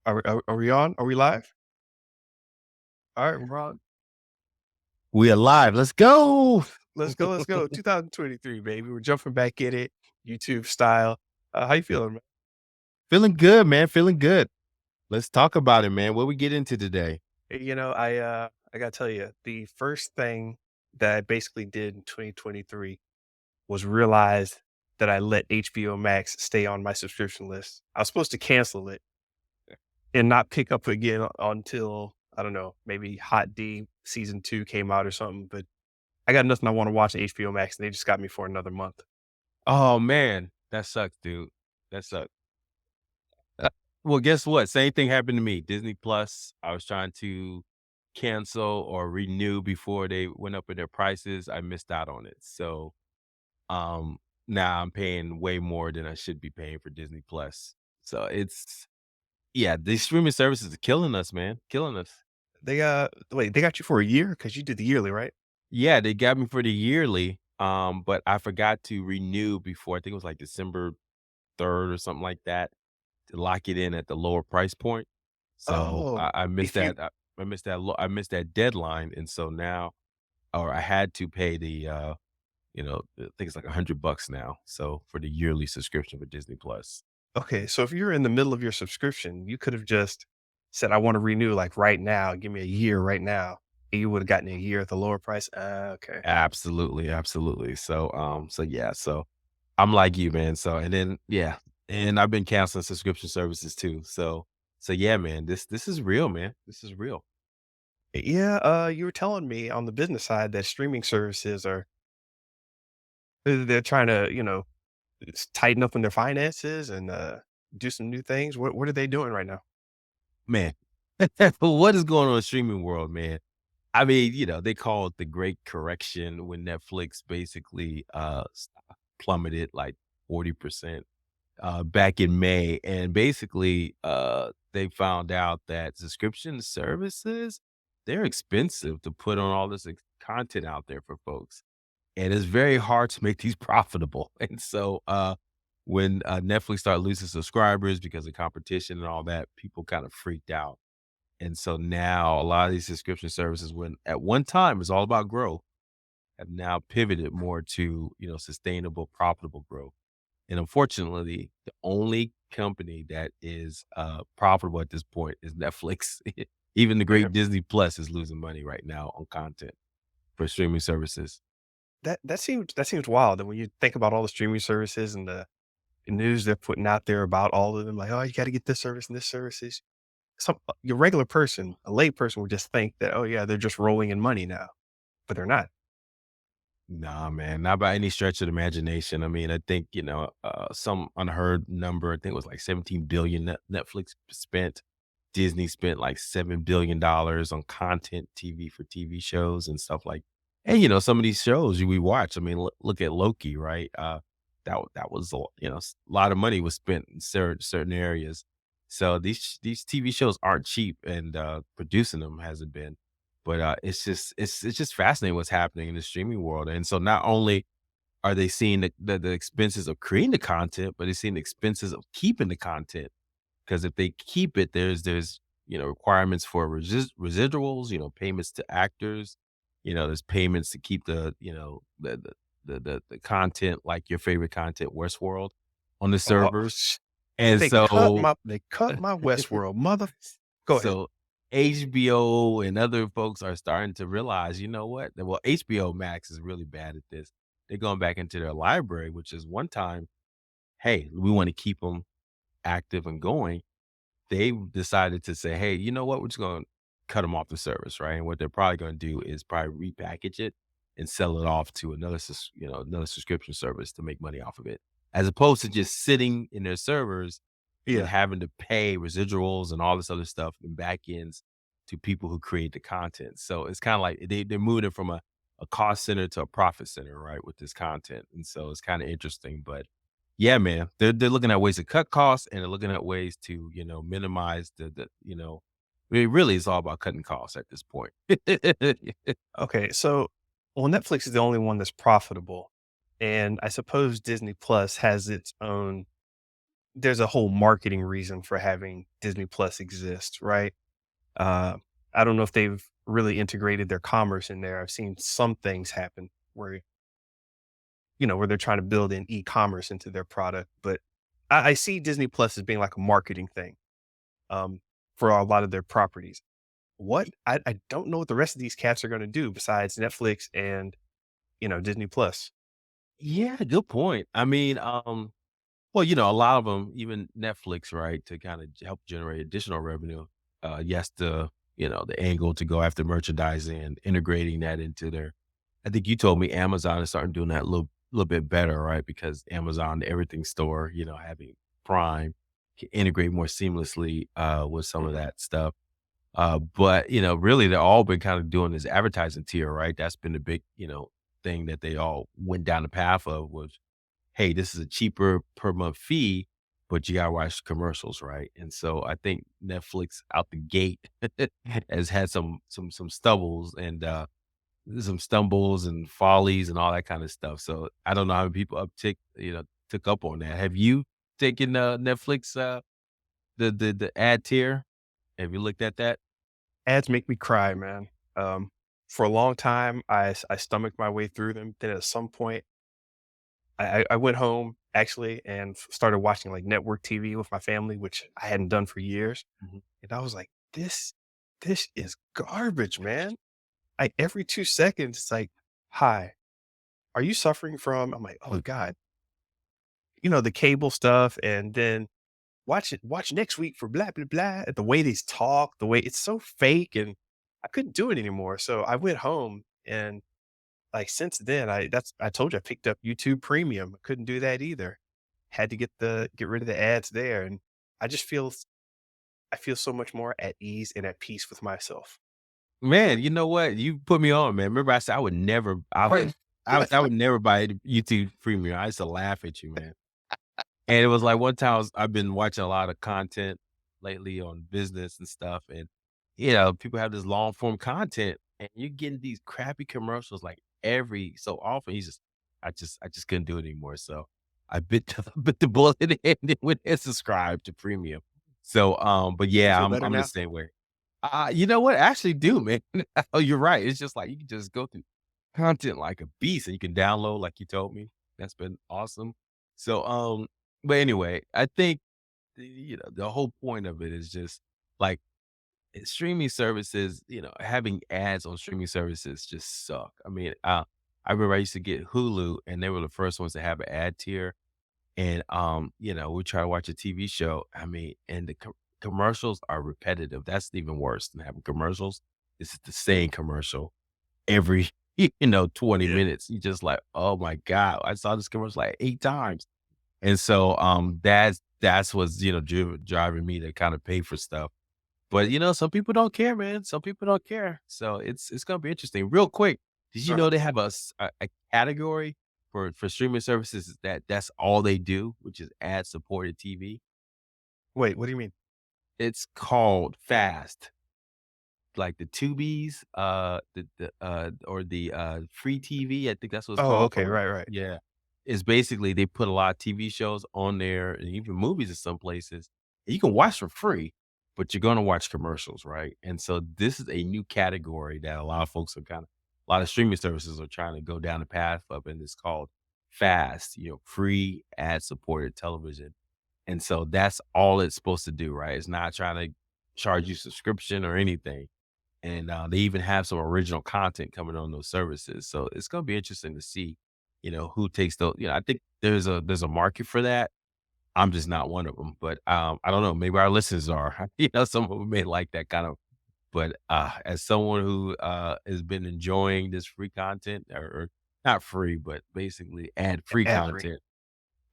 Are we on? Are we live? All right, we're on. We alive. Let's go. Let's go. Let's go. 2023, baby. We're jumping back in it, YouTube style. How you feeling, man? Feeling good, man. Feeling good. Let's talk about it, man. What we get into today? I gotta tell you, the first thing that I basically did in 2023 was realize that I let HBO Max stay on my subscription list. I was supposed to cancel it and not pick up again until I don't know, maybe Hot D season 2 came out or something. But I got nothing I want to watch on HBO Max, and they just got me for another month. Oh man, that sucks, dude. That sucks. Uh, well, guess what? Same thing happened to me. Disney Plus. I was trying to cancel or renew before they went up in their prices. I missed out on it. So, um, now I'm paying way more than I should be paying for Disney Plus. So it's yeah, these streaming services are killing us, man. Killing us. They got you for a year because you did the yearly, right? Yeah, they got me for the yearly, but I forgot to renew before I think it was like December 3rd or something like that to lock it in at the lower price point. So Oh, I missed if you that. I missed that deadline, and so now, or I had to pay the, I think it's like $100 now. So for the yearly subscription for Disney Plus. okay, so if you're in the middle of your subscription, you could have just said, "I want to renew like right now. Give me a year right now," and you would have gotten a year at the lower price. Okay. Absolutely, absolutely. So, yeah, so I'm like you, man. So, and then yeah, and I've been canceling subscription services too. So yeah, man, this is real, man. This is real. Yeah, you were telling me on the business side that streaming services are they're trying to, tighten up in their finances and do some new things. What are they doing right now? Man, what is going on in the streaming world, man? I mean, they call it the great correction when Netflix basically stock plummeted like 40% back in May. And basically they found out that subscription services, they're expensive to put on all this content out there for folks. And it's very hard to make these profitable. And so when Netflix started losing subscribers because of competition and all that, people kind of freaked out. And so now a lot of these subscription services, when at one time it was all about growth, have now pivoted more to, sustainable, profitable growth. And unfortunately, the only company that is profitable at this point is Netflix. Even the Okay. great Disney Plus is losing money right now on content for streaming services. That seems wild. And when you think about all the streaming services and the news they're putting out there about all of them, like, oh, you got to get this service and this services. Your regular person, a lay person, would just think that, oh yeah, they're just rolling in money now, but they're not. Nah, man, not by any stretch of the imagination. I mean, I think, some unheard number, I think it was like 17 billion Netflix spent. Disney spent like $7 billion on content TV for TV shows and stuff like. And some of these shows we watch. I mean, look at Loki, right? That was a lot of money was spent in certain areas. So these TV shows aren't cheap, and producing them hasn't been. But it's just fascinating what's happening in the streaming world. And so not only are they seeing the expenses of creating the content, but they're seeing the expenses of keeping the content. Because if they keep it, there's requirements for residuals, payments to actors, there's payments to keep the content, like your favorite content, Westworld, on the Oh, servers. And they cut my Westworld mother. Go ahead. so HBO and other folks are starting to realize, you know what? Well, HBO Max is really bad at this. They're going back into their library, which is one time, hey, we want to keep them active and going. They decided to say, hey, you know what? We're just going to cut them off the service, right? And what they're probably going to do is probably repackage it and sell it off to another subscription service to make money off of it, as opposed to just sitting in their servers and Yeah. having to pay residuals and all this other stuff and back ends to people who create the content. So it's kind of like they're moving it from a cost center to a profit center, right, with this content. And so it's kind of interesting. But yeah, man, they're looking at ways to cut costs, and they're looking at ways to, minimize it really is all about cutting costs at this point. Okay. So, well, Netflix is the only one that's profitable, and I suppose Disney Plus has its own there's a whole marketing reason for having Disney Plus exist, right? Uh, I don't know if they've really integrated their commerce in there. I've seen some things happen where, where they're trying to build in e-commerce into their product, but I see Disney Plus as being like a marketing thing, um, for a lot of their properties. I don't know what the rest of these cats are gonna do besides Netflix and, Disney Plus. Yeah, good point. I mean, well, a lot of them, even Netflix, right, to kinda help generate additional revenue, yes, the angle to go after merchandising and integrating that into their I think you told me Amazon is starting doing that a little bit better, right? Because Amazon, the everything store, having Prime can integrate more seamlessly, with some of Mhm. that stuff. But, really, they're all been kind of doing this advertising tier, right? That's been the big, thing that they all went down the path of was, hey, this is a cheaper per month fee, but you gotta watch commercials, right? And so I think Netflix out the gate has had some stumbles and some stumbles and follies and all that kind of stuff. So I don't know how many people took up on that. Have you taken Netflix the ad tier? Have you looked at that? Ads make me cry, man. For a long time, I stomached my way through them. Then at some point, I went home actually and started watching like network TV with my family, which I hadn't done for years. Mhm. And I was like, this is garbage, man. Every 2 seconds, it's like, hi, are you suffering from? I'm like, oh God, the cable stuff, and then watch next week for blah blah blah. The way they talk, the way it's so fake, and I couldn't do it anymore. So I went home, and like since then, I told you I picked up YouTube Premium. I couldn't do that either. Had to get rid of the ads there, and I just I feel so much more at ease and at peace with myself. Man, you know what? You put me on, man. Remember I said I would never I would never buy YouTube Premium. I used to laugh at you, man. And it was like one time I've been watching a lot of content lately on business and stuff, and people have this long form content, and you're getting these crappy commercials like every so often. I just couldn't do it anymore. So I bit bit the bullet and went and subscribed to premium. So, but You yeah, feel I'm better I'm the now? same way. You know what? I actually do, man. Oh, you're right. It's just like you can just go through content like a beast, and you can download like you told me. That's been awesome. So, but anyway, I think the whole point of it is just like streaming services. Having ads on streaming services just suck. I mean, I remember I used to get Hulu, and they were the first ones to have an ad tier, and we try to watch a TV show. I mean, and the commercials are repetitive. That's even worse than having commercials. This is the same commercial every 20 Yeah. minutes. You just like, oh my god, I saw this commercial like 8 times. And so, that's what's, driving me to kinda pay for stuff. But, some people don't care, man. Some people don't care. So it's gonna be interesting. Real quick, did you know Uh-huh. they have a category for streaming services that's all they do, which is ad-supported TV? Wait, what do you mean? It's called FAST. Like the Tubies, or the, free TV, I think that's what it's Oh, called okay, for right, right. yeah. It's basically they put a lot of TV shows on there and even movies in some places. You can watch for free, but you're gonna watch commercials, right? And so this is a new category that a lot of folks are a lot of streaming services are trying to go down the path of, and it's called FAST, free ad-supported television. And so that's all it's supposed to do, right? It's not trying to charge you subscription or anything. And, they even have some original content coming on those services. So it's gonna be interesting to see, who takes those. I think there's a market for that. I'm just not one of them, but, I don't know, maybe our listeners are. Some of them may like that kind of but, as someone who, has been enjoying this free content or not free, but basically ad-free Ad-free. content,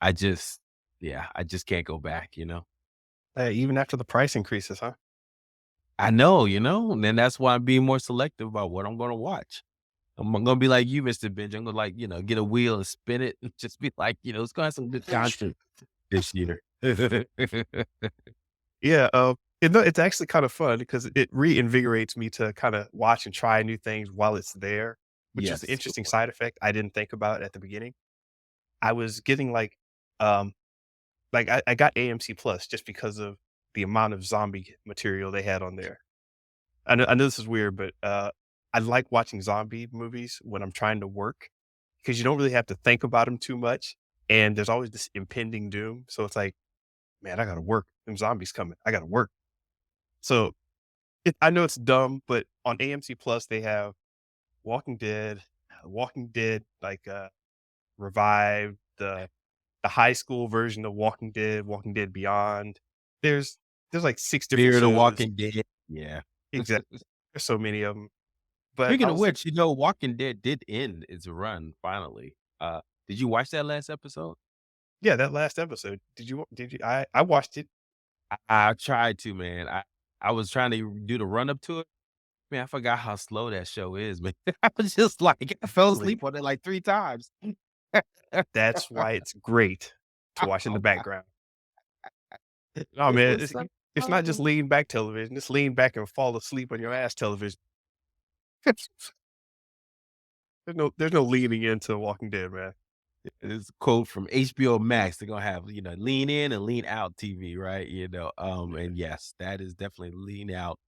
I just yeah, I just can't go back, Even after the price increases, huh? I know, and then that's why I'm being more selective about what I'm gonna watch. I'm gonna be like you, Mr. Benja. I'm gonna like, get a wheel and spin it and just be like, it's gonna have some good content this year. Yeah, it's actually kind of fun because it reinvigorates me to kinda watch and try new things while it's there, which is an Yes, good interesting point. side effect I didn't think about at the beginning. I was getting, like, um like, I got AMC Plus just because of the amount of zombie material they had on there. I know this is weird, but, I like watching zombie movies when I'm trying to work because you don't really have to think about them too much, and there's always this impending doom, so it's like, "Man, I gotta work. Them zombies coming. I gotta work." So, I know it's dumb, but on AMC Plus, they have Walking Dead, like, revived, the high school version of Walking Dead, Walking Dead Beyond. There's there's like 6 different Fear the shows. Walking Dead. Yeah. Exactly. There's so many of them. But Speaking I of was which, you know, Walking Dead did end its run finally. Did you watch that last episode? yeah, that last episode. Did you I watched it. I tried to, man. I was trying to do the run up to it. Man, I forgot how slow that show is, man. I was just like I fell Really, asleep on it like 3 times. that's why it's great to watch in the background. Oh, It man, was so it's not just slow. lean back television, it's lean back and fall asleep on your ass television. There's no leaning into Walking Dead, man. It's a quote from HBO Max. They're gonna have, lean in and lean out TV, right? Yeah. And yes, that is definitely lean out,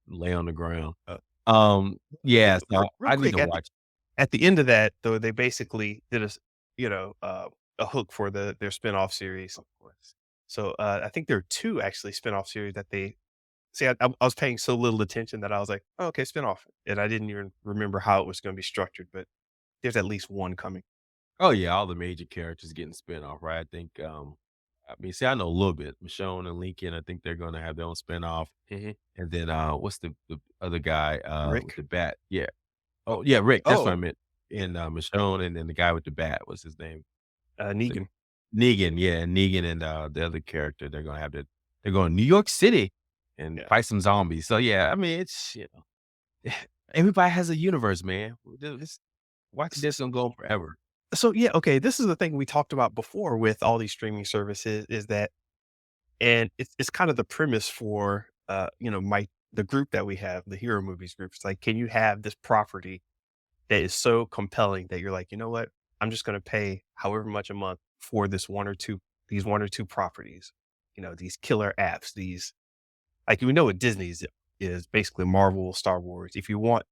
lay on the ground. Uh, Yeah, real so real I need quick, to watch. at the end of that, though, they basically did a hook for their spinoff series. Of course. So, I think there are 2 actually spinoff series that they see, I was paying so little attention that I was like, "Oh, okay, spinoff," and I didn't even remember how it was gonna be structured, but there's at least 1 coming. Oh yeah, all the major characters getting spinoff, right? I think I mean, see, I know a little bit. Michonne and Lincoln, I think they're gonna have their own spinoff. Mhm. And then what's the other guy with Rick? the bat? Yeah. Oh Oh yeah, Rick, that's what I oh, meant. And Michonne and then the guy with the bat, what's his name? The Negan. Negan, yeah, Negan and, the other character, they're going to New York City and Yeah. fight some zombies. So, yeah, I mean, everybody has a universe, man. This Walking S Dead's gonna go on forever. so, yeah, okay, this is the thing we talked about before with all these streaming services is that and it's kind of the premise for, the group that we have, the hero movies group. It's like, can you have this property that is so compelling that you're like, "You know what? I'm just gonna pay however much a month for these 1 or 2 properties." These killer apps, these like, we know what Disney's is basically Marvel, Star Wars. If you want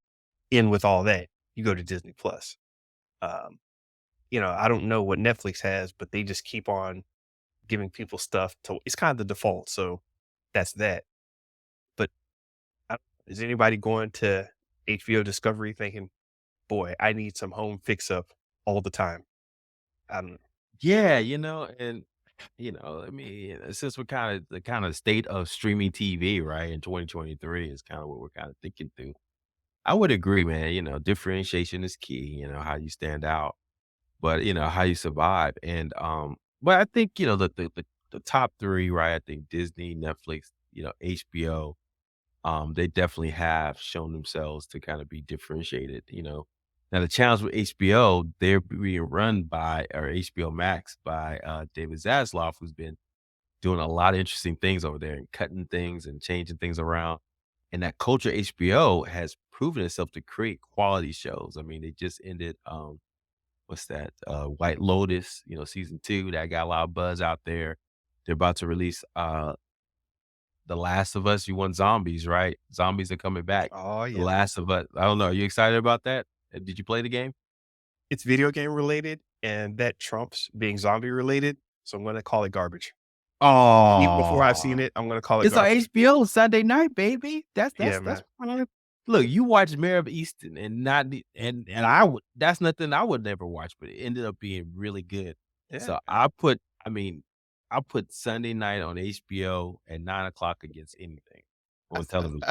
in with all that, you go to Disney Plus. Um, I don't know what Netflix has, but they just keep on giving people stuff to it's kind of the default, so that's that. But I is anybody going to HBO Discovery thinking, "Boy, I need some home fix up all the time." I don't know. Yeah, and, I mean, since we're the kinda state of streaming TV, right, in 2023 is kinda what we're kinda thinking through. I would agree, man, differentiation is key, how you stand out. But, how you survive, and, but I think, the top 3, right? I think Disney, Netflix, HBO, they definitely have shown themselves to kinda be differentiated. Now the challenge with HBO, they're being run by or HBO Max by, David Zaslav, who's been doing a lot of interesting things over there and cutting things and changing things around, and that culture HBO has proven itself to create quality shows. I mean, they just ended, what's that? White Lotus, season 2 that got a lot of buzz out there. They're about to release The Last of Us. You want zombies, right? Zombies are coming back. Oh, The yeah. Last of Us. I don't know. Are you excited about that? Did you play the game? It's video game related, and that trumps being zombie related, so I'm gonna call it garbage. Even before I've seen Oh, it, I'm gonna call it it's on garbage. HBO Sunday night, baby. Yeah, That's man. fine. Look, you watch Mayor of Easton and not the and I would that's nothing I would never watch, but it ended up being really good. Yeah, So man. I mean, I put Sunday night on HBO at 9 o'clock against anything on television.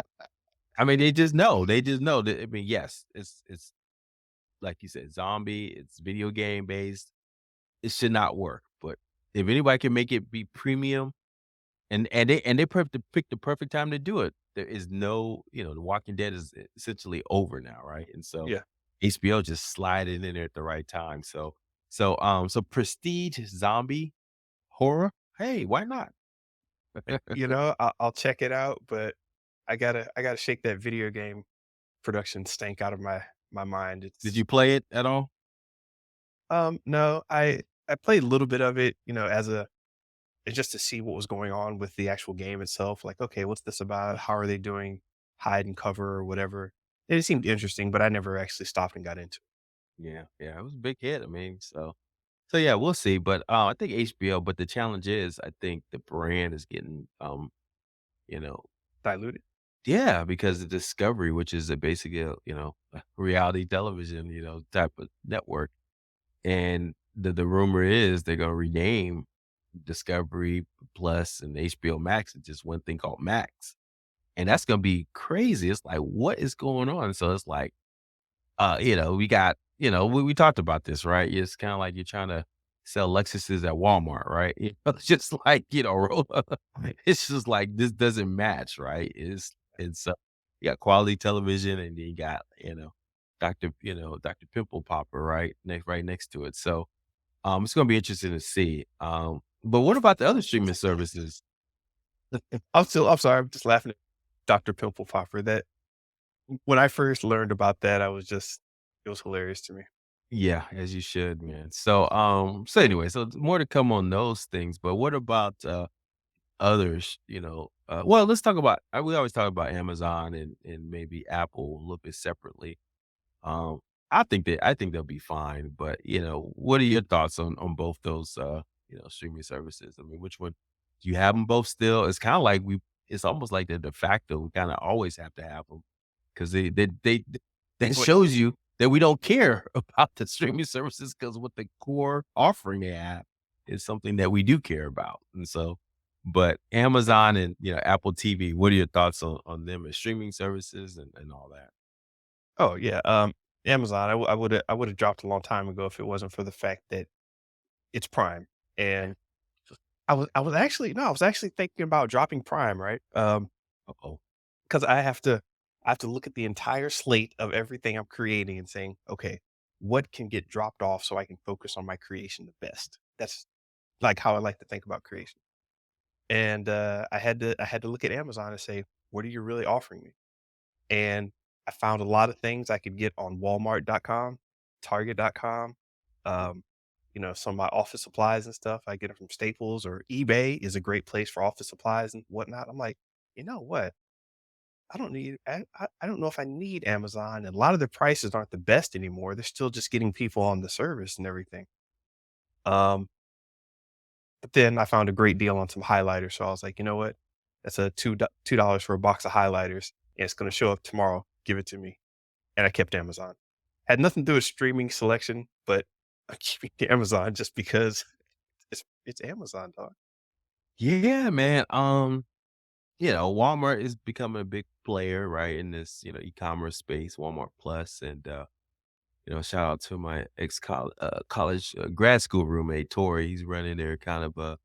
I mean, they just know that. I mean, yes, it's like you said, zombie. It's video game based. It should not work, but if anybody can make it be premium and they picked the perfect time to do it. There is no, The Walking Dead is essentially over now, right? And so Yeah. HBO just slided in there at the right time. So prestige zombie horror. Hey, why not? I'll check it out, but I gotta shake that video game production stank out of my mind. Did you play it at all? No, I played a little bit of it, as a and just to see what was going on with the actual game itself. Like, okay, what's this about? How are they doing hide and cover or whatever? It seemed interesting, but I never actually stopped and got into it. Yeah, yeah, it was a big hit, I mean, so yeah, we'll see, but, I think HBO, but the challenge is, I think the brand is getting, you know Diluted. yeah, because of Discovery, which is a basically a reality television, type of network, and the rumor is they're gonna rename Discovery Plus and HBO Max into just one thing called Max, and that's gonna be crazy. It's like, what is going on? So it's like, we got, we talked about this, right? It's kind of like you're trying to sell Lexuses at Walmart, right? It's just like, it's just like this doesn't match, right? It's you got quality television and then you got, Dr. Pimple Popper, right next to it. So it's gonna be interesting to see. But what about the other streaming services? I'm sorry, I'm just laughing at Dr. Pimple Popper. That when I first learned about that, it was hilarious to me. Yeah, as you should, man. So anyway, so more to come on those things. But what about others, well, let's talk about we always talk about Amazon and maybe Apple a little bit separately. Um, I think they'll be fine, but, what are your thoughts on both those, streaming services? I mean, which one do you have them both still? It's kinda like it's almost like the de facto, we kinda always have to have them 'cause that Wait, shows you that we don't care about the streaming services because what the core offering they have is something that we do care about, and so but Amazon and, Apple TV, what are your thoughts on them as streaming services and all that? oh yeah, Amazon. I would have dropped a long time ago if it wasn't for the fact that it's Prime, and I was actually no, I was actually thinking about dropping Prime, right? Uh-oh. Because I have to look at the entire slate of everything I'm creating and saying, okay, what can get dropped off so I can focus on my creation the best. That's like how I like to think about creation. And I had to look at Amazon and say, what are you really offering me? And I found a lot of things I could get on Walmart.com, Target.com, um, some of my office supplies and stuff. I get it from Staples or eBay is a great place for office supplies and whatnot. I'm like, you know what? I don't know if I need Amazon, and a lot of their prices aren't the best anymore. They're still just getting people on the service and everything. Um, but then I found a great deal on some highlighters, so I was like, "You know what? That's a $2 for a box of highlighters, and it's gonna show up tomorrow. Give it to me." And I kept Amazon. Had nothing to do with streaming selection, but I'm keeping Amazon just because it's Amazon, dog. Yeah, man. Walmart is becoming a big player, right, in this, e-commerce space, Walmart Plus, and shout out to my college grad school roommate Tori. He's running their kind of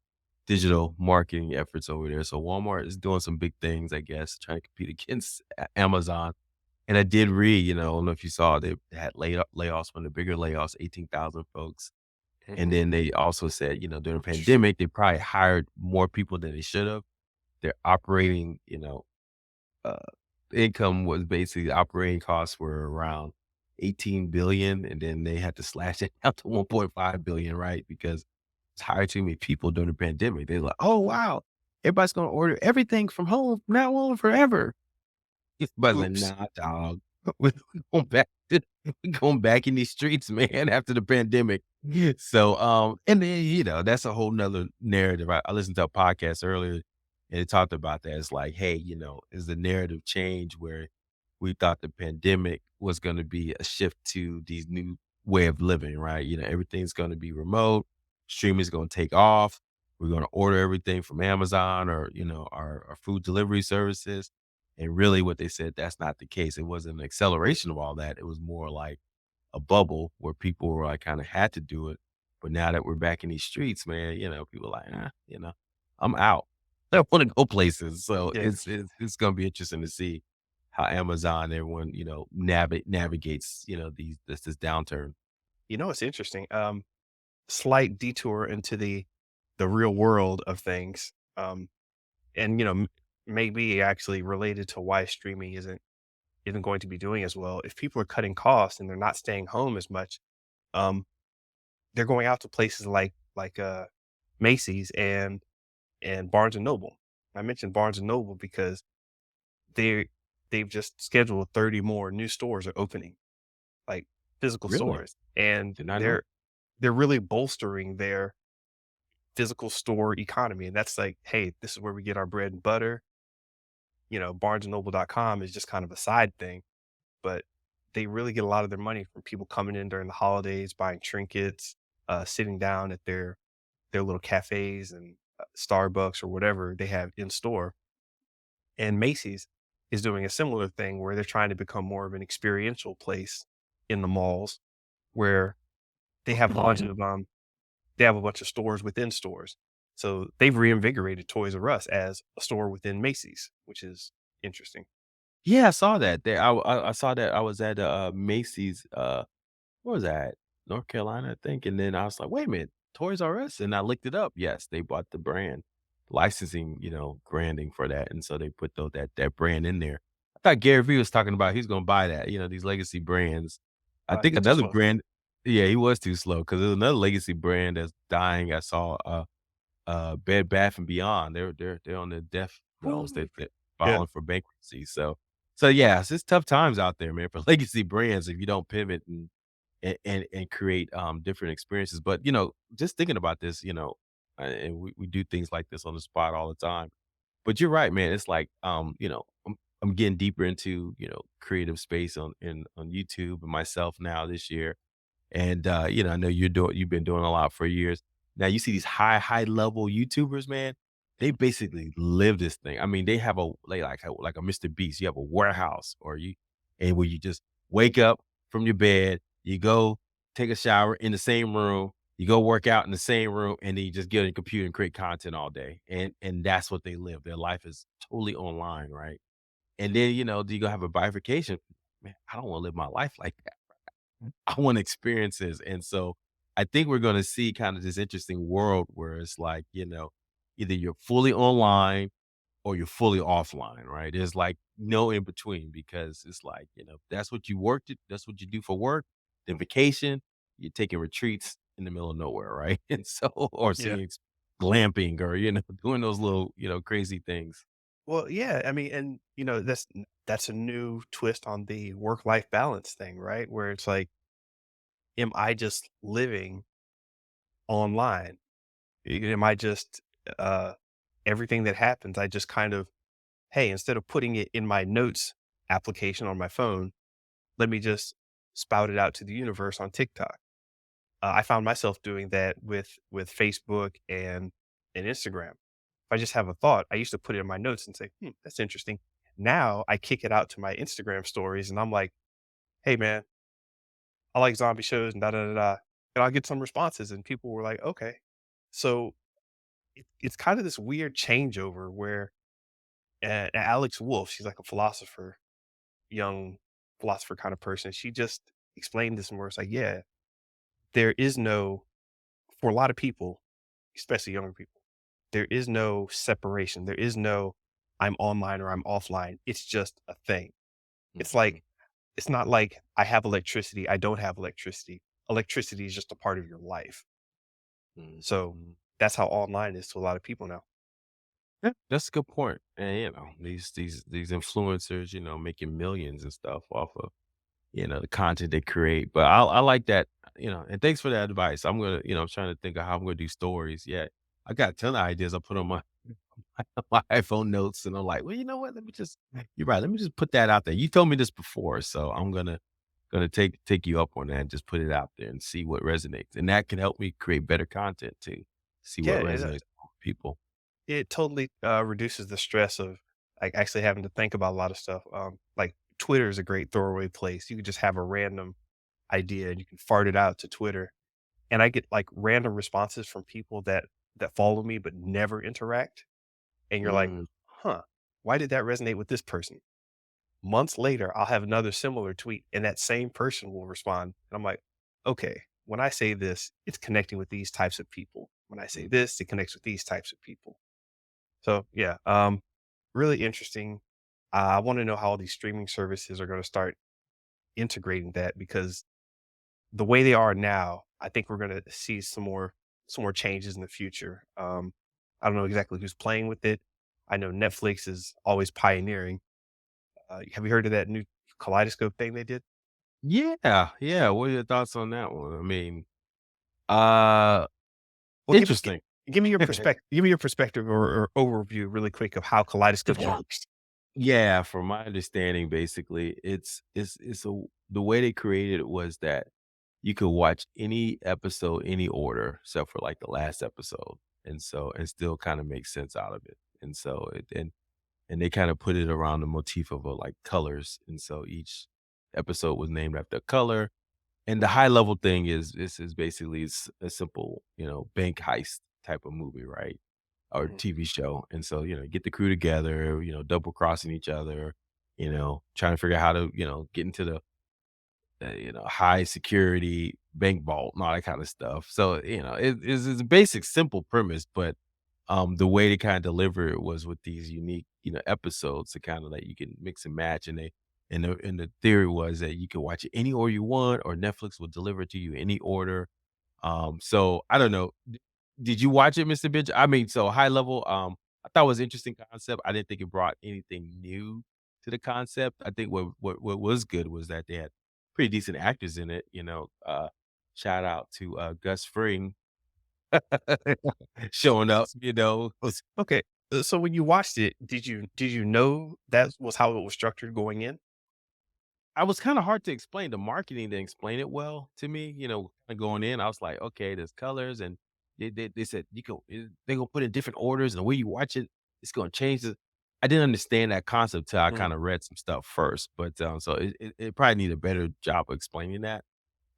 digital marketing efforts over there. So Walmart is doing some big things, I guess, trying to compete against Amazon. And I did read, I don't know if you saw, they had layoffs, one of the bigger layoffs, 18,000 folks. And Mhm. then they also said, during the pandemic, they probably hired more people than they should have. Their operating, uh, income was basically operating costs were around 18 billion, and then they had to slash it down to 1.5 billion, right? Because it's hired too many people during the pandemic. They're like, oh wow, everybody's gonna order everything from home from now on forever. Everybody's like, Oops. nah, dog. We're going back we're going back in these streets, man, after the pandemic. Yeah. So, and then, that's a whole nother narrative. I listened to a podcast earlier and it talked about that. It's like, hey, is the narrative change where we thought the pandemic was going to be a shift to these new way of living, right? Everything's going to be remote, streaming is going to take off. We're going to order everything from Amazon or, our food delivery services. And really what they said, that's not the case. It wasn't an acceleration of all that. It was more like a bubble where people were like kind of had to do it. But now that we're back in these streets, man, people are like, I'm out. I want to go places. So Yeah. it's gonna be interesting to see how Amazon, everyone, navigates, this downturn. You know, it's interesting. Slight detour into the real world of things. And maybe actually related to why streaming isn't going to be doing as well. If people are cutting costs and they're not staying home as much, um, they're going out to places like Macy's and and Barnes& and Noble. I mentioned Barnes& and Noble because they they've just scheduled 30 more new stores are opening, like, physical Really? stores, and Did not know. they're really bolstering their physical store economy, and that's like, "Hey, this is where we get our bread and butter." BarnesandNoble.com is just kind of a side thing, but they really get a lot of their money from people coming in during the holidays, buying trinkets, sitting down at their little cafes and, Starbucks or whatever they have in store. And Macy's is doing a similar thing where they're trying to become more of an experiential place in the malls where they have a bunch of, they have a bunch of stores within stores. So they've reinvigorated Toys R Us as a store within Macy's, which is interesting. Yeah, I saw that. There, I saw that. I was at Macy's. Where was that? North Carolina, I think. And then I was like, wait a minute, Toys R Us, and I looked it up. Yes, they bought the brand licensing, branding for that, and so they put that brand in there. I thought Gary Vee was talking about he's going to buy that. These legacy brands. I think He's too another slow. brand. Yeah, he was too slow because there's another legacy brand that's dying. I saw Bed Bath& and Beyond, they're on the death throes, Ooh. they're Yeah, filing for bankruptcy, so yeah, it's tough times out there, man, for legacy brands if you don't pivot and create, different experiences, but, just thinking about this, and we do things like this on the spot all the time, but you're right, man, it's like, I'm getting deeper into, creative space on YouTube and myself now this year, and, I know you've been doing a lot for years. Now you see these high level YouTubers, man, they basically live this thing. I mean, they have like a Mr. Beast. You have a warehouse and where you just wake up from your bed, you go take a shower in the same room, you go work out in the same room, and then you just get on your computer and create content all day. And that's what they live. Their life is totally online, right? And then, you go have a bifurcation. Man, I don't want to live my life like that. I want experiences. And so I think we're going to see kind of this interesting world where it's like, either you're fully online or you're fully offline, right? There's like no in between because it's like, that's what you worked it, that's what you do for work. Then vacation, you're taking retreats in the middle of nowhere, right? And so, or yeah. seeing glamping or, doing those little, crazy things. Well, yeah, I mean, and, that's a new twist on the work-life balance thing, right? Where it's like, am I just living online? Am I just, uh everything that happens, I just kind of, "Hey, instead of putting it in my notes application on my phone, let me just spout it out to the universe on TikTok." I found myself doing that with Facebook and Instagram. If I just have a thought, I used to put it in my notes and say, "Hmm, that's interesting." Now I kick it out to my Instagram stories and I'm like, "Hey, man, I like zombie shows and da da da da." And I'll get some responses and people were like, "Okay." So it's kind of this weird changeover where Alex Wolf, she's like a philosopher, young philosopher kind of person. She just explained this and where it's like, yeah, there is no, for a lot of people, especially younger people, there is no separation. There is no, I'm online or I'm offline. It's just a thing. It's Mhm, like, it's not like I have electricity, I don't have electricity. Electricity is just a part of your life. So mhm. that's how online is to a lot of people now. Yeah, that's a good point. And these influencers, making millions and stuff off of the content they create. But I like that, and thanks for that advice. I'm gonna, trying to think of how I'm gonna do stories. Yeah. I got a ton of ideas I put on my my iPhone notes and I'm like, well, you know what? You're right. Let me just put that out there. You told me this before, so I'm gonna take you up on that and just put it out there and see what resonates. And that can help me create better content too. See what Yeah, resonates with people. it totally, reduces the stress of, like, actually having to think about a lot of stuff. Like, Twitter is a great throwaway place. You could just have a random idea and you can fart it out to Twitter, and I get, like, random responses from people that follow me but never interact, and you're like, Mm, "Huh, why did that resonate with this person?" Months later, I'll have another similar tweet, and that same person will respond, and I'm like, "Okay, when I say this, it's connecting with these types of people. When I say mm, this, it connects with these types of people." So, yeah, really interesting. I wanna know how all these streaming services are gonna start integrating that because the way they are now, I think we're gonna see some more changes in the future. I don't know exactly who's playing with it. I know Netflix is always pioneering. Have you heard of that new kaleidoscope thing they did? Yeah, yeah, what are your thoughts on that one? I mean, uh, Well, interesting. give me your perspective. Give me your perspective or overview really quick of how kaleidoscope works. Yeah, from my understanding, basically, it's a the way they created it was that you could watch any episode, any order, except for like the last episode, and so and still kind of make sense out of it. And so it and they kind of put it around the motif of like colors, and so each episode was named after a color. And the high level thing is this is basically a simple, bank heist type of movie, right? Or Mhm, TV show. And so, get the crew together, double crossing each other, trying to figure out how to, get into the high security bank vault and all that kind of stuff. So, it's a basic, simple premise, but the way to kind of deliver it was with these unique, episodes to kind of like you can mix and match. And the theory was that you can watch it any order you want, or Netflix will deliver it to you any order. So I don't know. Did you watch it, Mr. Benj? I mean, so high level, I thought it was an interesting concept. I didn't think it brought anything new to the concept. I think what was good was that they had pretty decent actors in it, shout out to Gus Fring showing up, was okay, so when you watched it, did you know that was how it was structured going in? I was kinda hard to explain. The marketing didn't explain it well to me, kinda going in, I was like, "Okay, there's colors," and they said, "You go they gonna put in different orders, and the way you watch it, it's gonna change the." I didn't understand that concept till I Mhm, kinda read some stuff first, but, so it probably need a better job of explaining that.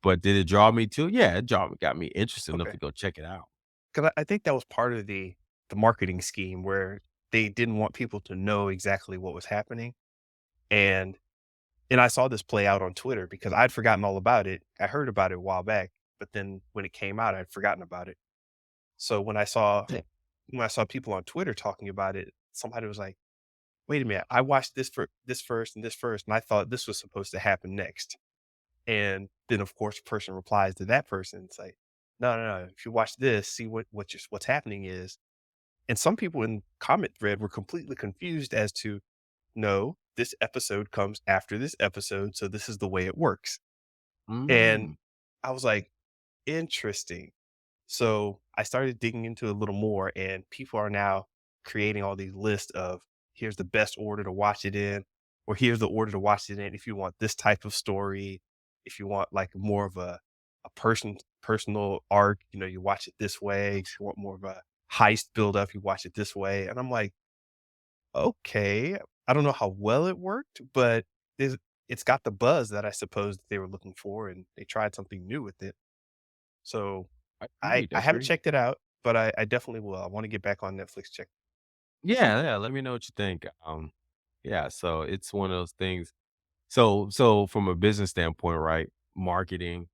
But did it draw me to it? Yeah, it got me interested enough okay. to go check it out. 'Cause I think that was part of the marketing scheme where they didn't want people to know exactly what was happening, and I saw this play out on Twitter because I'd forgotten all about it. I heard about it a while back, but then when it came out, I'd forgotten about it. So when I saw people on Twitter talking about it, somebody was like, "Wait a minute, I watched this first and this first, and I thought this was supposed to happen next." And then, of course, the person replies to that person, it's like, "No, no, no, if you watch this, see what's happening is." And some people in comment thread were completely confused as to, "No, this episode comes after this episode, so this is the way it works." And Mm. I was like, "Interesting." So I started digging into it a little more, and people are now creating all these lists of here's the best order to watch it in, or here's the order to watch it in if you want this type of story, if you want like more of a personal arc, you watch it this way. If you want more of a heist build up, you watch it this way. And I'm like, okay, I don't know how well it worked, but it's it's got the buzz that I suppose that they were looking for, and they tried something new with it. So I That's haven't great. checked it out, but I definitely will. I wanna get back on Netflix, check. Yeah, yeah, let me know what you think. Yeah, so it's one of those things. So from a business standpoint, right, marketing,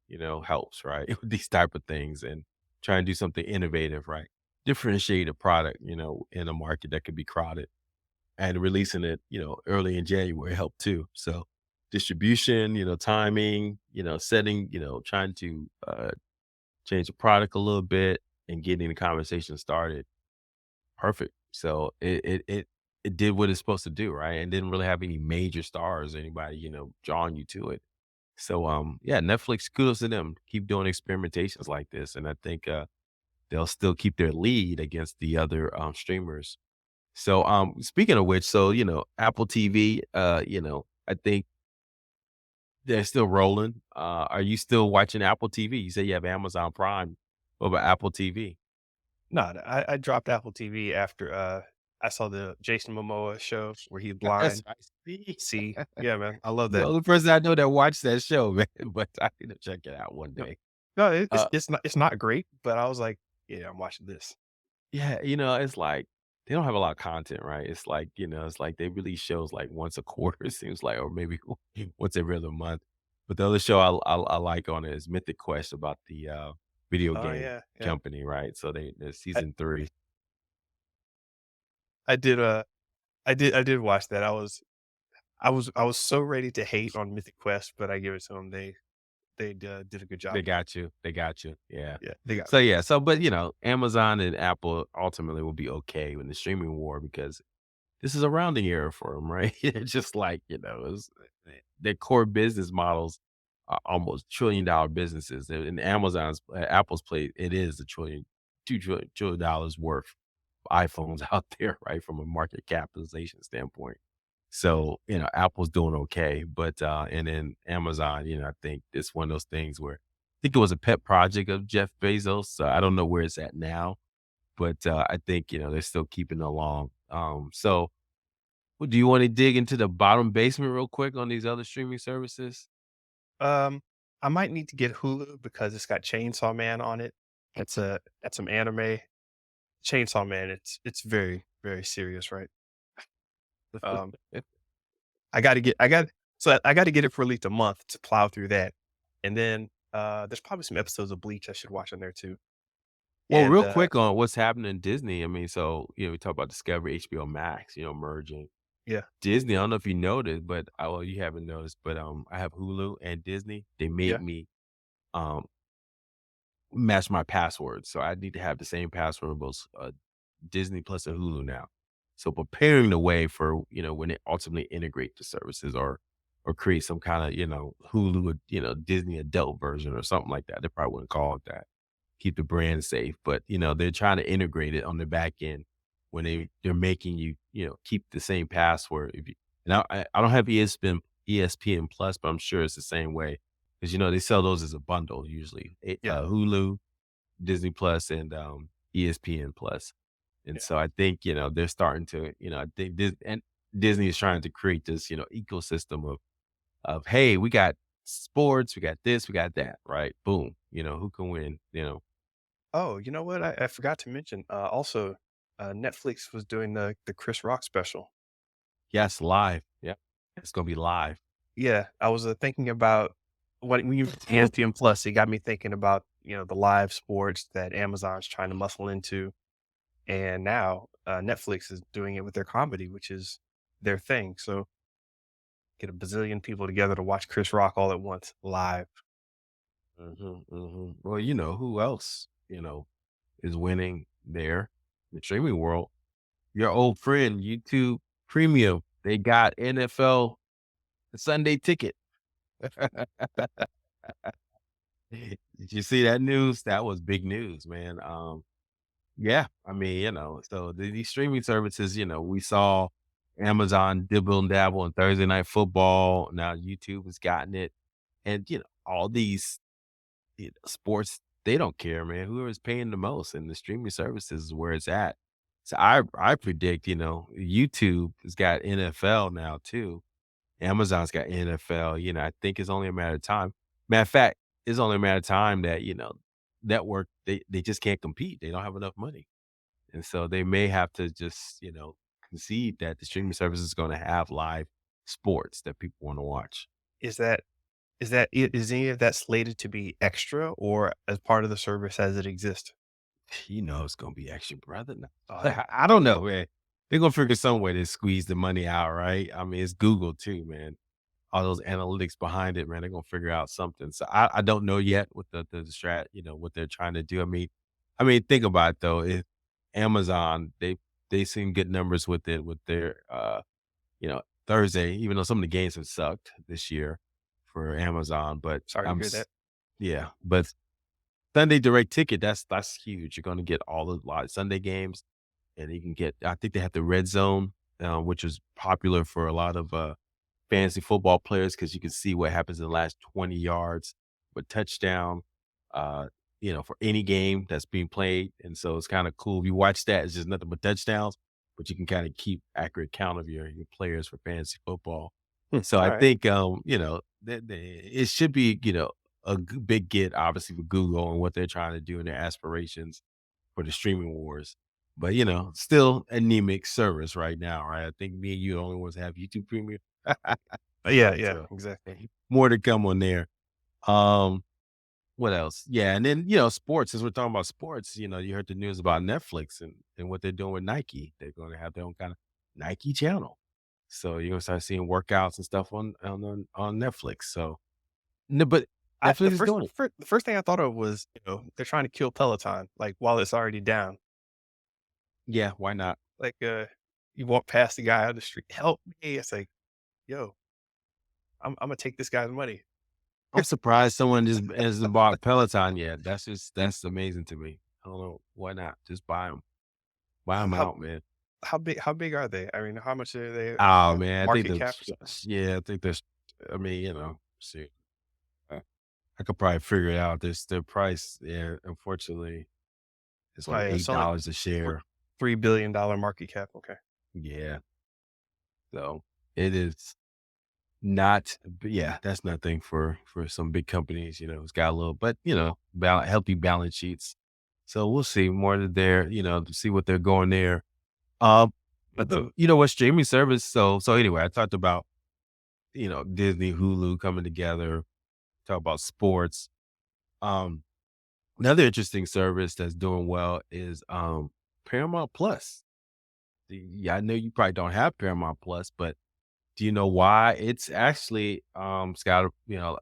helps, right, with these type of things and try and do something innovative, right? Differentiate a product, in a market that could be crowded and releasing it, early in January helped too. So distribution, timing, setting, trying to change the product a little bit and getting the conversation started. Perfect. So it did what it's supposed to do, right? And didn't really have any major stars, anybody, drawing you to it. So, yeah, Netflix, kudos to them. Keep doing experimentations like this, and I think, they'll still keep their lead against the other, streamers. So, speaking of which, so, Apple TV, I think they're still rolling. Are you still watching Apple TV? You say you have Amazon Prime. What about Apple TV? No, no, I dropped Apple TV after, I saw the Jason Momoa show where he's Yes, blind. I see. See? Yeah, man, I love The that. only person I know that watched that show, man, but I need to check it out one No, day. no, Uh it's not great, but I was like, "Yeah, I'm watching this." Yeah, it's like they don't have a lot of content, right? It's like, it's like they release shows like once a quarter, it seems like, or maybe once every other month. But the other show I like on it is Mythic Quest about the video Oh, game yeah, yeah. company, right? So there's I season three. I did, I did watch that. I was so ready to hate on Mythic Quest, but I give it to them. did a good job. They got you. They got you. Yeah. Yeah, they got So yeah. So, but Amazon and Apple ultimately will be okay in the streaming war because this is a rounding error for them, right? It's just like their core business models are almost $1 trillion businesses, and Amazon's, Apple's plate, it is a trillion, $2 trillion worth of iPhones out there, right, from a market capitalization standpoint. So, Apple's doing okay, but, and then Amazon, I think it's one of those things where I think it was a pet project of Jeff Bezos. So I don't know where it's at now, but, I think, they're still keeping along. So well, do you want to dig into the bottom basement real quick on these other streaming services? Um, I might need to get Hulu because it's got Chainsaw Man on it. That's some anime. Chainsaw Man, it's very, very serious, right? Um, I gotta get it for at least a month to plow through that. And then, there's probably some episodes of Bleach I should watch on there too. Well, And, real quick on what's happening in Disney. I mean, so, we talk about Discovery, HBO Max, merging. yeah, Disney, I don't know if you noticed, but well, you haven't noticed, but I have Hulu and Disney. They yeah. made me um match my passwords. So I need to have the same password with both Disney Plus and Hulu now. So preparing the way for, when they ultimately integrate the services or create some kind of, Hulu, Disney adult version or something like that. They probably wouldn't call it that. Keep the brand safe. But, they're trying to integrate it on the back end when they're making you, keep the same password. If you, and I don't have ESPN Plus, but I'm sure it's the same way. Because they sell those as a bundle usually. Yeah, Hulu, Disney Plus, and ESPN Plus. And yeah. so I think, they're starting to, I think Disney is trying to create this, ecosystem of hey, we got sports, we got this, we got that, right? Boom. Who can win. Oh, you know what? I forgot to mention, also, Netflix was doing the Chris Rock special. Yes, live. Yeah. It's gonna be live. Yeah, I was, thinking about when you ESPN Plus, it got me thinking about, the live sports that Amazon's trying to muscle into, and now, Netflix is doing it with their comedy, which is their thing, so get a bazillion people together to watch Chris Rock all at once, live. Well, who else, is winning there in the streaming world? Your old friend, YouTube Premium. They got NFL Sunday ticket. Did you see that news? That was big news, man. Yeah, I mean, so these streaming services, we saw Amazon dibble and dabble in Thursday Night Football. Now YouTube has gotten it, and all these sports, they don't care, man. Whoever's paying the most, and the streaming services is where it's at. So I predict, YouTube has got NFL now too. Amazon's got NFL. I think it's only a matter of time. Matter of fact, it's only a matter of time that network they just can't compete. They don't have enough money, and so they may have to just concede that the streaming service is going to have live sports that people want to watch. Is that is any of that slated to be extra or as part of the service as it exists? It's gonna be extra, brother. No, Oh, I don't know, man. They're gonna figure some way to squeeze the money out, right? I mean, it's Google too, man. All those analytics behind it, man. They're gonna figure out something. So I don't know yet what the strat, what they're trying to do. I mean, think about it though. If Amazon, they seen good numbers with it with their Thursday, even though some of the games have sucked this year for Amazon, but sorry to hear that. yeah, but Sunday direct ticket, that's huge. You're gonna get all the live Sunday games, and you can get I think they have the red zone, which is popular for a lot of, fantasy football players because you can see what happens in the last 20 yards with touchdown, uh, for any game that's being played, and so it's kinda cool. If you watch that, it's just nothing but touchdowns, but you can kinda keep accurate count of your players for fantasy football. Hmm, So I alright. think, that it should be, a big get, obviously, with Google and what they're trying to do in their aspirations for the streaming wars. But, still anemic service right now, right? I think me and you are the only ones that have YouTube Premium. Yeah, But, yeah, exactly. more to come on there. Um, what else? Yeah, and then, sports, since we're talking about sports, you heard the news about Netflix and what they're doing with Nike. They're gonna have their own kinda Nike channel. So you're gonna start seeing workouts and stuff on Netflix. So no, but Netflix is doing it. The first thing I thought of was, they're trying to kill Peloton, like, while it's already down. Yeah, why not? Like, you walk past the guy on the street, "Help me." It's like, "Yo, Imma take this guy's money." I'm surprised someone just hasn't bought Peloton yet. That's amazing to me. I don't know, why not? Just buy them. Buy them How out, man. how big are they? I mean, how much are they, Oh, man, I think market the cap or something? yeah, I think there's I mean, see, uh, I could probably figure it out. Their price, yeah, unfortunately, is like Oh, yeah, selling $8 a for share. $3 billion market cap, okay. Yeah, so it is not but yeah, that's nothing for some big companies, it's got a little but, healthy balance sheets. So we'll see more to their, to see what they're going there. But what streaming service so anyway, I talked about, Disney, Hulu coming together, talk about sports. Um, Another interesting service that's doing well is Paramount Plus. Yeah, I know you probably don't have Paramount Plus, but do you know why? It's actually, Scott,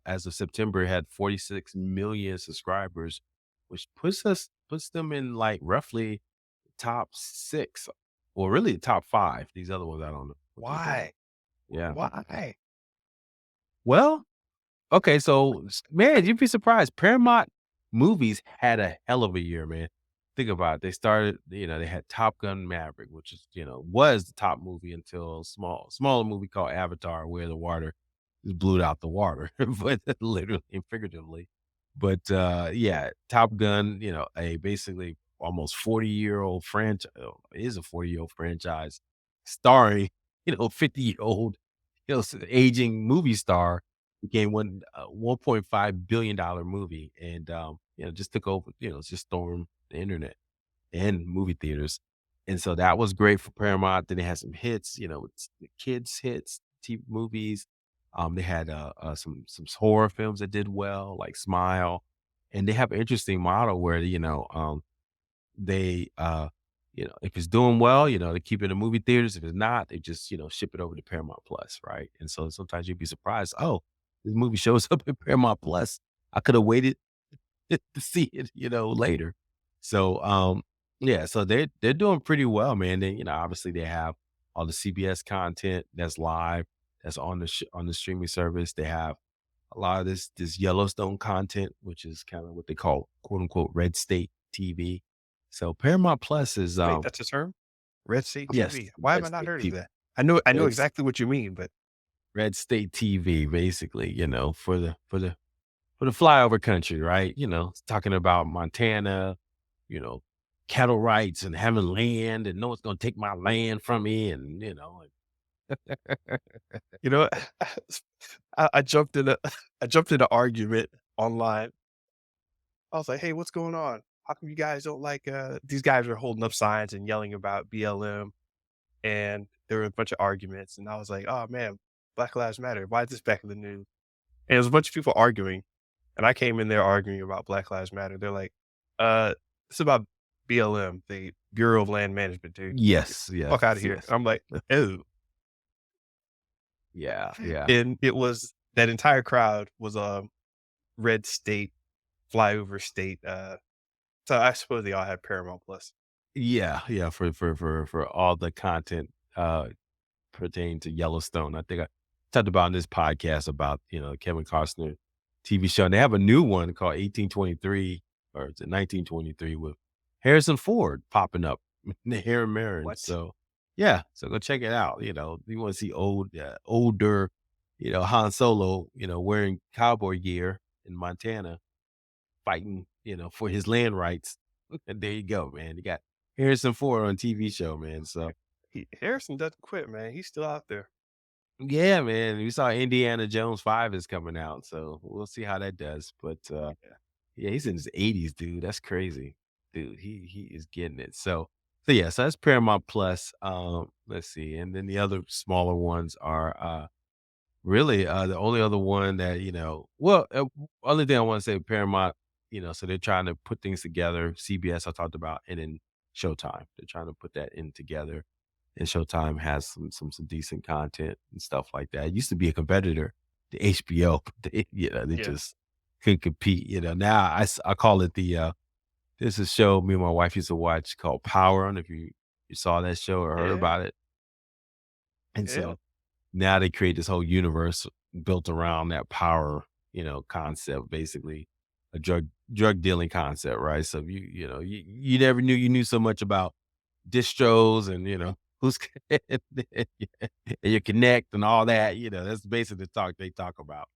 as of September, it had 46 million subscribers, which puts them in like roughly top six, or really top five. These other ones, I don't know what they're doing. Why? Yeah. Why? Well, okay, so man, you'd be surprised. Paramount Movies had a hell of a year, man. Think about it. They started, they had Top Gun Maverick, which is, was the top movie until a smaller movie called Avatar, where the water just blew it out the water, but literally and figuratively. But yeah, Top Gun, a basically almost 40-year-old franchise is a 40-year-old franchise starring, 50-year-old, aging movie star became $1.5 billion movie and, just took over, just stormed the internet and movie theaters. And so that was great for Paramount. Then they had some hits, it's the kids hits, TV movies. They had some horror films that did well, like Smile. And they have an interesting model where, they, if it's doing well, they keep it in movie theaters. If it's not, they just, ship it over to Paramount Plus, right? And so sometimes you'd be surprised, oh, this movie shows up in Paramount Plus. I could have waited to see it, later. So, yeah, so they're doing pretty well, man. Then, obviously they have all the CBS content that's live, that's on on the streaming service. They have a lot of this Yellowstone content, which is kind of what they call quote unquote red state TV. So Paramount Plus is Wait, that's a term? Red State yes, TV. Why have red I not state heard of TV. that? I know It's exactly what you mean, but red state TV, basically, for the flyover country, right? It's talking about Montana, you know, cattle rights and having land and no one's gonna take my land from me and you know what? I jumped in a I jumped in an argument online. I was like, "Hey, what's going on? How come you guys don't like" these guys were holding up signs and yelling about BLM, and there were a bunch of arguments, and I was like, "Oh, man, Black Lives Matter. Why is this back in the news?" And there was a bunch of people arguing, and I came in there arguing about Black Lives Matter. They're like, it's about BLM, the Bureau of Land Management, dude. yes, Fuck out of yes, here." yes. I'm like, "Oh." Yeah, yeah. And it was that entire crowd was, red state, flyover state, so I suppose they all had Paramount Plus. Yeah, yeah, for all the content, pertaining to Yellowstone. I think I talked about in this podcast about, Kevin Costner TV show. And they have a new one called 1823 or is it 1923 with Harrison Ford popping up in the Harry Marin. What? So yeah, so go check it out. You want to see older, Han Solo, wearing cowboy gear in Montana, fighting, for his land rights. And there you go, man. You got Harrison Ford on TV show, man. So Harrison doesn't quit, man. He's still out there. yeah, man. We saw Indiana Jones 5 is coming out, so we'll see how that does. But Yeah. yeah, he's in his 80s, dude. That's crazy. Dude, he is getting it. So yeah, so that's Paramount Plus. Let's see. And then the other smaller ones are really the only other one that, only thing I want to say Paramount, so they're trying to put things together. CBS I talked about, and then Showtime. They're trying to put that in together and Showtime has some decent content and stuff like that. It used to be a competitor to HBO, but they Yeah. just couldn't compete, you know. Now I call it there's a show me and my wife used to watch called Power. I don't know if you saw that show or heard Yeah, about it. And yeah, so now they create this whole universe built around that power, concept, basically a drug dealing concept, right? So you never knew you knew so much about distros and who's and your connect and all that. That's basically the talk they talk about.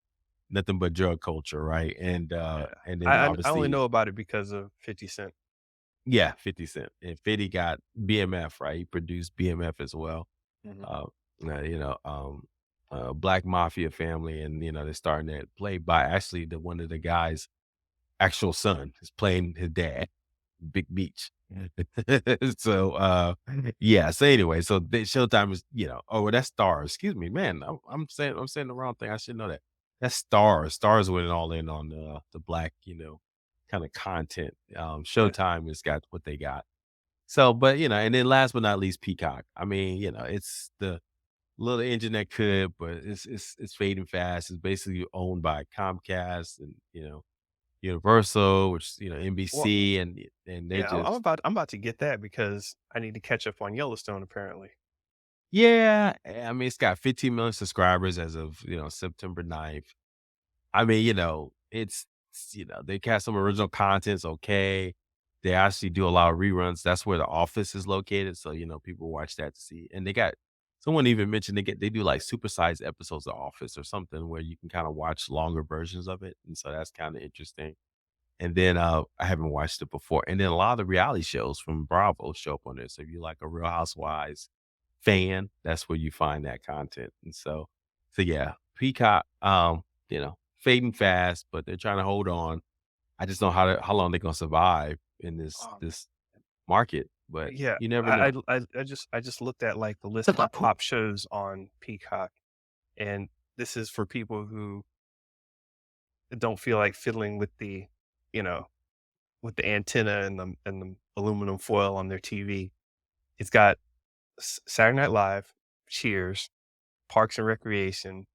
Nothing but drug culture, right? And yeah. then I only obviously, know about it because of 50 Cent. yeah, 50 Cent. And 50 got BMF, right? He produced BMF as well. Mhm. Uh, you know, Black Mafia family, and they're starting to played by actually the one of the guys' actual son is playing his dad, Big Beach. So yeah. So anyway, so the Showtime is oh, well, that's Stars. Excuse me, man. I'm saying the wrong thing. I should know that. That's Stars. Stars went all in on the black kind of content. Yeah. Showtime has got what they got. So, but and then last but not least, Peacock. I mean, it's the little engine that could, but it's fading fast. It's basically owned by Comcast and Universal, which Well, NBC, and they're yeah, just I'm about to get that because I need to catch up on Yellowstone apparently. yeah. I mean, it's got 15 million subscribers as of September 9th. I mean, they cast some original content's okay. They actually do a lot of reruns. That's where The Office is located, so, people watch that to see and they got someone even mentioned they do, like, supersized episodes of Office or something where you can kinda watch longer versions of it, and so that's kinda interesting. And then, I haven't watched it before, and then a lot of the reality shows from Bravo show up on there, so if you like a Real Housewives fan, that's where you find that content, and so yeah, Peacock, fading fast, but they're trying to hold on. I just know how long they're gonna survive in this Um, this market, but yeah, you never know. I just looked at like the list of top shows on Peacock, and this is for people who don't feel like fiddling with you know, with the antenna and the aluminum foil on their TV. It's got Saturday Night Live, Cheers, Parks and Recreation,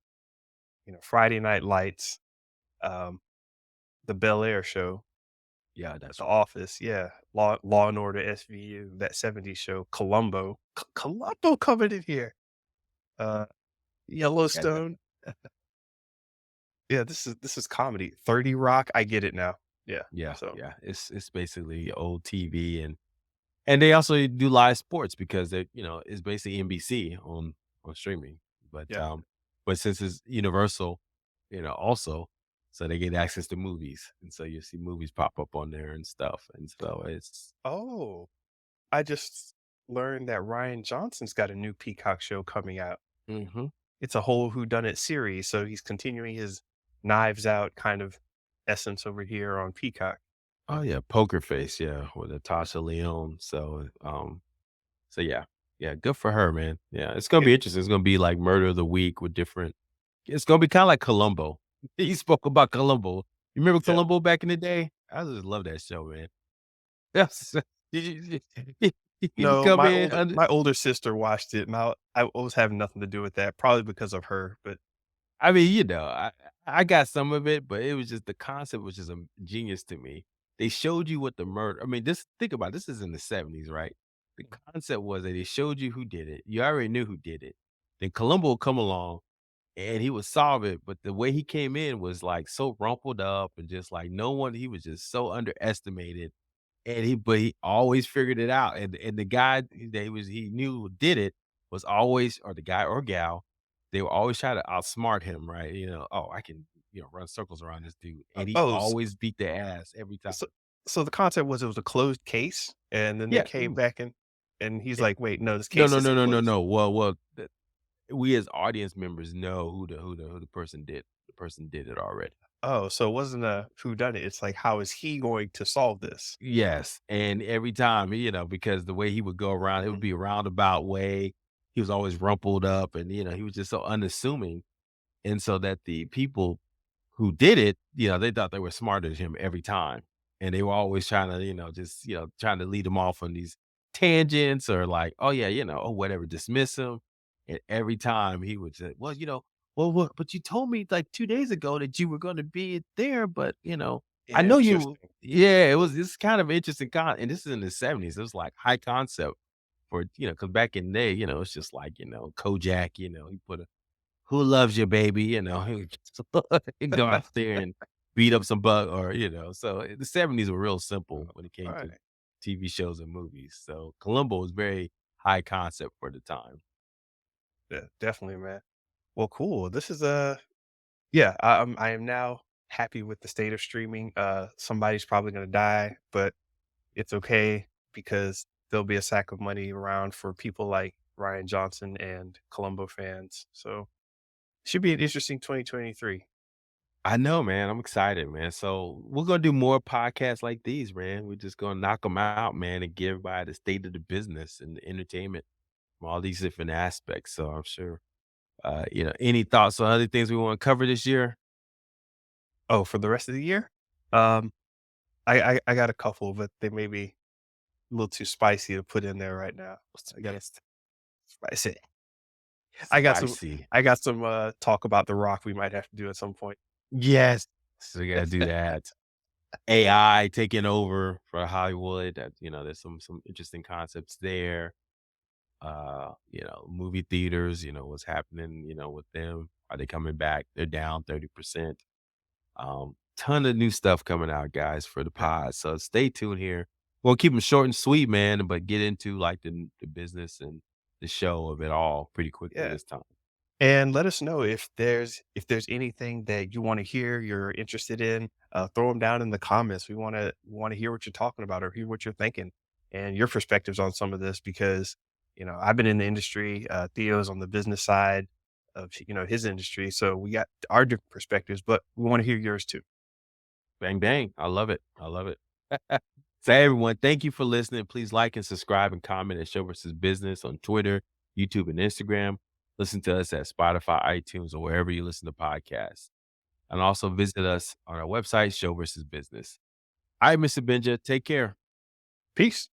Friday Night Lights, um, The Bel Air Show, Yeah, that's The right. Office, yeah, Law and Order SVU, that '70s show, Columbo, Columbo coming in here, uh, Yeah, that Yellowstone. Yeah, this is comedy. 30 Rock, I get it now. Yeah, yeah, so yeah. It's basically old TV, and they also do live sports because it's basically NBC on streaming. But yeah. but since it's Universal, also, so they get access to movies, and so you see movies pop up on there and stuff, and so it's Oh, I just learned that Ryan Johnson's got a new Peacock show coming out. mhm. It's a whole whodunit series, so he's continuing his Knives Out kind of essence over here on Peacock. Oh yeah, Poker Face, yeah, with Natasha Leone. So yeah, yeah, good for her, man. Yeah, it's gonna Yeah, be interesting. It's gonna be like Murder of the Week with different. It's gonna be kind of like Columbo. He spoke about Columbo. You remember yeah. Columbo back in the day? I just love that show, man. Yes. He No, come in under my older sister watched it, and I was having nothing to do with that, probably because of her, but I mean, I got some of it, but it was just the concept was just genius to me. They showed you what the murder I mean, this think about it, this is in the '70s, right? The concept was that they showed you who did it. You already knew who did it. Then Columbo would come along and he would solve it, but the way he came in was, like, so rumpled up and just, like, no one he was just so underestimated, and he always figured it out, and the guy that he knew who did it was always or the guy or gal, they would always try to outsmart him, right? "Oh, I can, run circles around this dude," and he oh, always beat their ass every time. so so the concept was it was a closed case, and then they Yeah, came back and he's eh like, "Wait, no, this no, case no, no, isn't no, no, closed." no, well, we as audience members know who the person did it already. Oh, so it wasn't a whodunit, it's like, how is he going to solve this? Yes, and every time, because the way he would go around, it would Mhm. be a roundabout way. He was always rumpled up and, he was just so unassuming. And so that the people who did it, they thought they were smarter than him every time. And they were always trying to, just, trying to lead him off on these tangents or like, oh yeah, oh, whatever, dismiss him. And every time he would say, well, "Well, what but you told me, like, 2 days ago that you were gonna be there, but, I know you." Interesting. Yeah, it's kind of interesting and this is in the '70s. It was, like, high concept for, because back in the day, it's just like, Kojak, he put a "Who loves you, baby?" He would just go out there and beat up some bug or, so the '70s were real simple when it came to Alright. TV shows and movies. So Columbo was very high concept for the time. Yeah, definitely, man. Well, cool. This is, I am now happy with the state of streaming. Somebody's probably gonna die, but it's okay because there'll be a sack of money around for people like Ryan Johnson and Columbo fans. So, should be an interesting 2023. I know, man. I'm excited, man. So we're gonna do more podcasts like these, man. We're just gonna knock them out, man, and give everybody the state of the business and the entertainment from all these different aspects. So I'm sure, any thoughts on other things we want to cover this year? Oh, for the rest of the year? Um, I got a couple, but they may be a little too spicy to put in there right now. I gotta spicy. I got some Spicy. I got some, talk about The Rock we might have to do at some point. Yes. So we gotta do that. AI taking over for Hollywood. That there's some interesting concepts there. Movie theaters, what's happening, with them. Are they coming back? They're down 30%. Ton of new stuff coming out, guys, for the Yeah, pod. So stay tuned here. We'll keep them short and sweet, man, but get into like the business and the show of it all pretty quickly yeah. this time. And let us know if there's anything that you wanna hear, you're interested in, throw them down in the comments. We wanna hear what you're talking about or hear what you're thinking and your perspectives on some of this because, I've been in the industry, Theo's on the business side of, his industry, so we got our different perspectives, but we wanna hear yours too. Bang, bang. I love it. I love it. So, hey, everyone, thank you for listening. Please like and subscribe and comment at Show versus Business on Twitter, YouTube, and Instagram. Listen to us at Spotify, iTunes, or wherever you listen to podcasts. And also visit us on our website, Show versus Business. All right, Mr. Benja, take care. Peace.